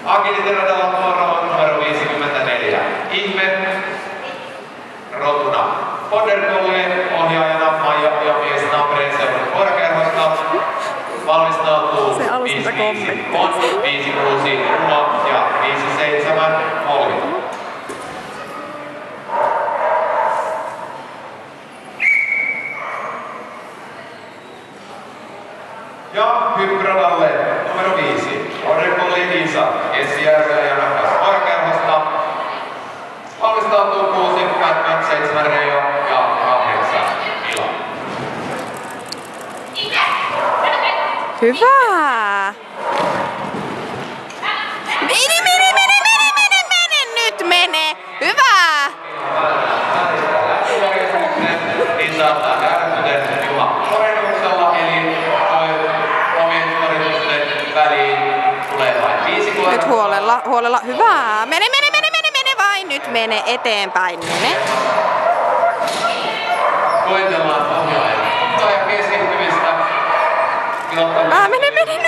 Agiliteradalla numero 54. Ihme rotuna. Podderkolleen ohjaajana Maija ja mies Tampereen seudun koirakerhosta valmistautuu 5-5 Pon, 5-6 Ruma ja 5-7 Olvita. Ja hyppyradalle numero 5. Podderkolleen Liisa Esijärvelä ja Nakas koirakerhosta valmistautuu 6 Batman, 7 Reijo ja 8 Ila. Hyvä! Mene! Nyt mene! Hyvä! Niin saattaa käydä, kuten Juha Lorennuksella, eli omien suoritusten väliin tulee vain 5 koiraa. Nyt huolella. Hyvä! Mene vain! Nyt mene eteenpäin. Mene! Koetellaan ohjaajan ja keskittymistä. Mene!